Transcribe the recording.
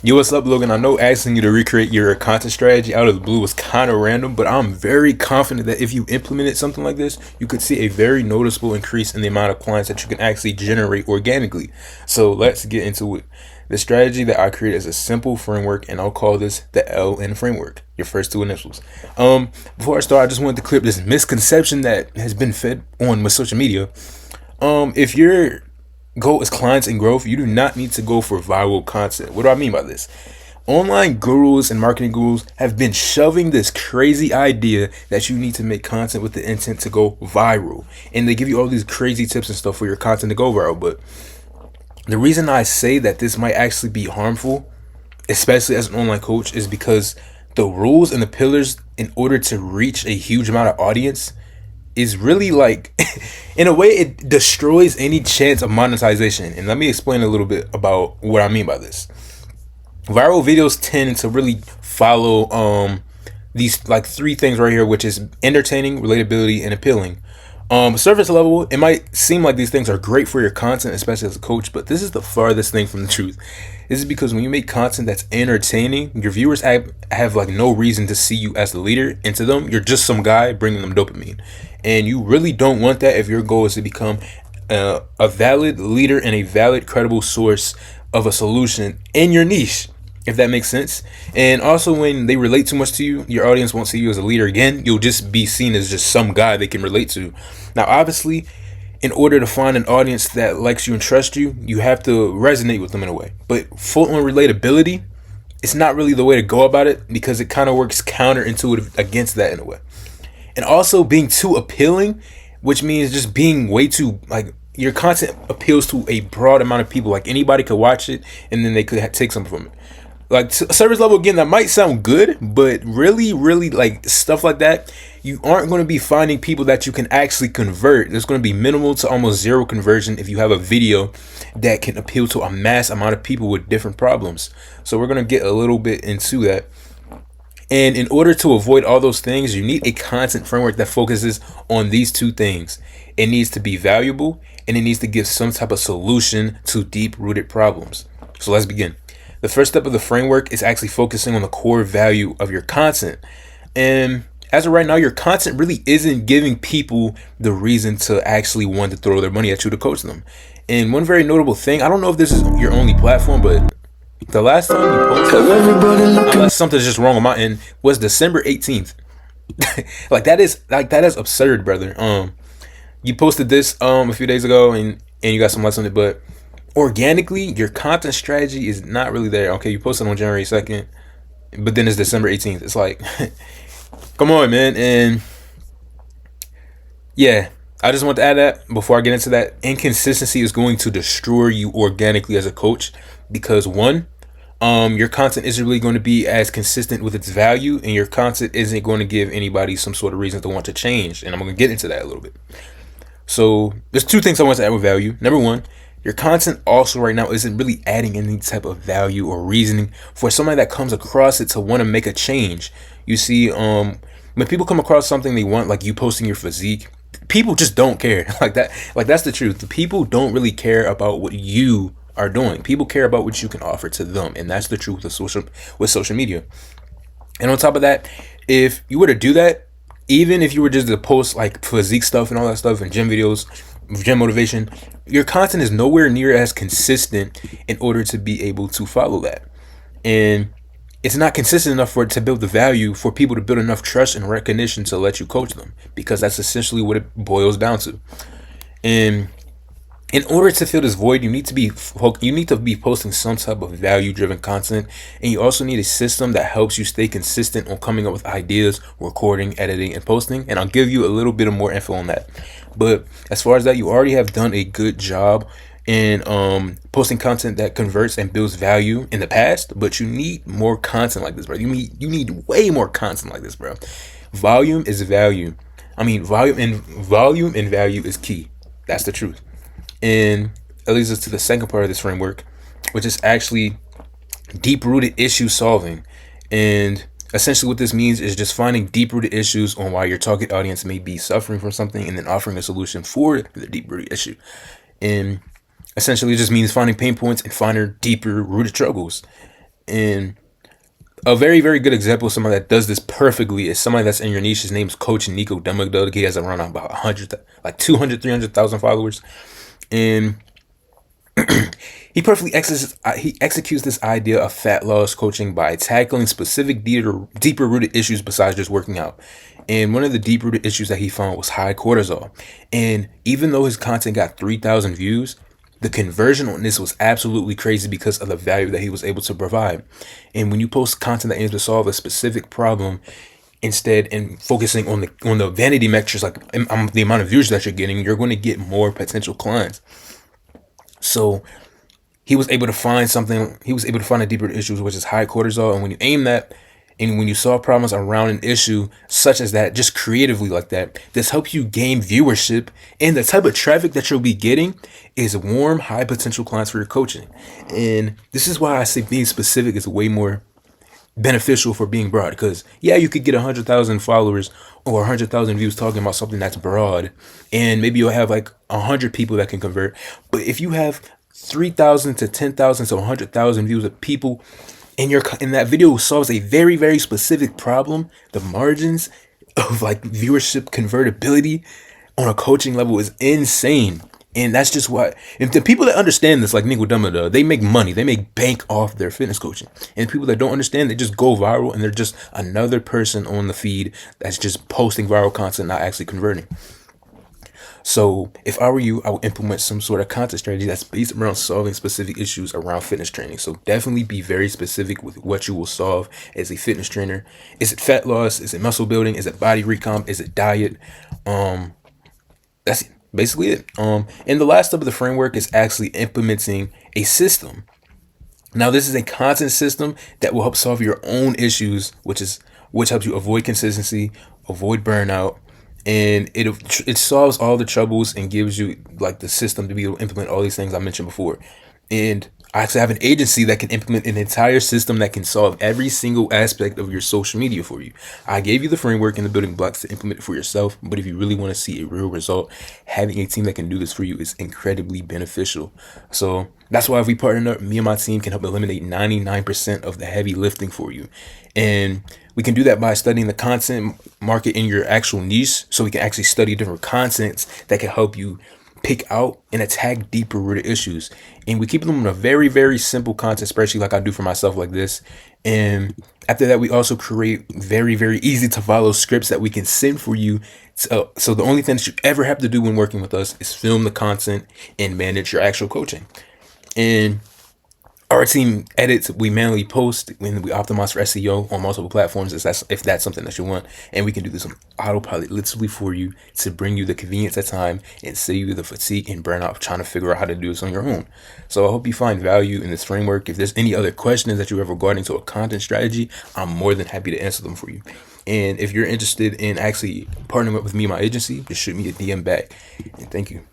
Yo, what's up, Logan? I know asking you to recreate your content strategy out of the blue was kind of random, but I'm very confident that if you implemented something like this, you could see a very noticeable increase in the amount of clients that you can actually generate organically. So let's get into it. The strategy that I created is a simple framework, and I'll call this the LN framework. Your first two initials. Before I start, I just wanted to clear up this misconception that has been fed on with social media. If your goal is clients and growth, you do not need to go for viral content. What do I mean by this? Online gurus and marketing gurus have been shoving this crazy idea that you need to make content with the intent to go viral. And they give you all these crazy tips and stuff for your content to go viral. But the reason I say that this might actually be harmful, especially as an online coach, is because the rules and the pillars in order to reach a huge amount of audience is really like in a way it destroys any chance of monetization. And let me explain a little bit about what I mean by this. Viral videos tend to really follow these like three things right here, which is entertaining, relatability, and appealing. Surface level, it might seem like these things are great for your content, especially as a coach, but this is the farthest thing from the truth. This is because when you make content that's entertaining, your viewers have like no reason to see you as the leader, and to them, you're just some guy bringing them dopamine. And you really don't want that if your goal is to become a valid leader and a valid, credible source of a solution in your niche, if that makes sense. And also, when they relate too much to you, your audience won't see you as a leader again. You'll just be seen as just some guy they can relate to. Now, obviously, in order to find an audience that likes you and trusts you, you have to resonate with them in a way. But full on relatability, it's not really the way to go about it because it kind of works counterintuitive against that in a way. And also being too appealing, which means just being way too like your content appeals to a broad amount of people. Like anybody could watch it and then they could take something from it. Like service level, again, that might sound good, but really like stuff like that, you aren't going to be finding people that you can actually convert. There's going to be minimal to almost zero conversion if you have a video that can appeal to a mass amount of people with different problems. So we're going to get a little bit into that. And in order to avoid all those things, you need a content framework that focuses on these two things. It needs to be valuable and it needs to give some type of solution to deep rooted problems. So let's begin. The first step of the framework is actually focusing on the core value of your content. And as of right now, your content really isn't giving people the reason to actually want to throw their money at you to coach them. And one very notable thing, I don't know if this is your only platform, but the last time you posted, unless something's just wrong on my end, was December 18th. That is absurd, brother. You posted this a few days ago and you got some likes on it, but organically your content strategy is not really there. Okay, you posted on January 2nd, but then it's December 18th. It's like come on, man. And yeah, I just want to add that before I get into that. Inconsistency is going to destroy you organically as a coach because one, your content isn't really going to be as consistent with its value, and your content isn't going to give anybody some sort of reason to want to change. And I'm going to get into that a little bit. So there's two things I want to add with value. Number one, your content also right now isn't really adding any type of value or reasoning for somebody that comes across it to want to make a change. You see, when people come across something they want, like you posting your physique, people just don't care. That's the truth. The people don't really care about what you are doing. People care about what you can offer to them, and that's the truth of social media. And on top of that, if you were to do that, even if you were just to post like physique stuff and all that stuff and gym videos, gym motivation, your content is nowhere near as consistent in order to be able to follow that. And it's not consistent enough for it to build the value for people to build enough trust and recognition to let you coach them, because that's essentially what it boils down to. And in order to fill this void, you need to be posting some type of value-driven content, and you also need a system that helps you stay consistent on coming up with ideas, recording, editing, and posting. And I'll give you a little bit of more info on that. But as far as that, you already have done a good job in posting content that converts and builds value in the past. But you need more content like this, bro. You need way more content like this, bro. Volume is value. I mean, volume and value is key. That's the truth. And it leads us to the second part of this framework, which is actually deep-rooted issue solving. And essentially what this means is just finding deep-rooted issues on why your target audience may be suffering from something and then offering a solution for the deep-rooted issue. And essentially it just means finding pain points and finding deeper-rooted struggles. And a very, very good example of somebody that does this perfectly is somebody that's in your niche. His name's Coach Nico Demigdog. He has around about 100, like 200, 300,000 followers. And he perfectly executes this idea of fat loss coaching by tackling specific deeper rooted issues besides just working out. And one of the deep rooted issues that he found was high cortisol. And even though his content got 3,000 views, the conversion on this was absolutely crazy because of the value that he was able to provide. And when you post content that aims to solve a specific problem, instead and focusing on the vanity metrics, like the amount of views that you're getting, you're going to get more potential clients. So he was able to find something. He was able to find a deeper issue, which is high cortisol. And when you aim that, and when you solve problems around an issue such as that, just creatively like that, this helps you gain viewership. And the type of traffic that you'll be getting is warm, high potential clients for your coaching. And this is why I say being specific is way more beneficial for being broad. Because yeah, you could get 100,000 followers or 100,000 views talking about something that's broad, and maybe you'll have like 100 people that can convert. But if you have 3,000 to 10,000 to 100,000 views of people in that video solves a very, very specific problem, the margins of like viewership convertibility on a coaching level is insane. And that's just why, if the people that understand this, like Nico Dumada, they make money, they make bank off their fitness coaching. And people that don't understand, they just go viral and they're just another person on the feed that's just posting viral content, not actually converting. So if I were you, I would implement some sort of content strategy that's based around solving specific issues around fitness training. So definitely be very specific with what you will solve as a fitness trainer. Is it fat loss? Is it muscle building? Is it body recomp? Is it diet? That's basically it. And the last step of the framework is actually implementing a system. Now, this is a content system that will help solve your own issues, which helps you avoid consistency, avoid burnout, and it solves all the troubles and gives you like the system to be able to implement all these things I mentioned before. And I actually have an agency that can implement an entire system that can solve every single aspect of your social media for you. I gave you the framework and the building blocks to implement it for yourself, but if you really want to see a real result, having a team that can do this for you is incredibly beneficial. So that's why if we partner up, me and my team can help eliminate 99% of the heavy lifting for you. And we can do that by studying the content market in your actual niche, so we can actually study different contents that can help you pick out and attack deeper rooted issues. And we keep them in a very, very simple content spreadsheet like I do for myself like this. And after that, we also create very, very easy to follow scripts that we can send for you. So the only thing that you ever have to do when working with us is film the content and manage your actual coaching. And our team edits, we manually post, when we optimize for SEO on multiple platforms if that's something that you want. And we can do this on autopilot literally for you to bring you the convenience of time and save you the fatigue and burnout of trying to figure out how to do this on your own. So I hope you find value in this framework. If there's any other questions that you have regarding to a content strategy, I'm more than happy to answer them for you. And if you're interested in actually partnering up with me and my agency, just shoot me a DM back. And thank you.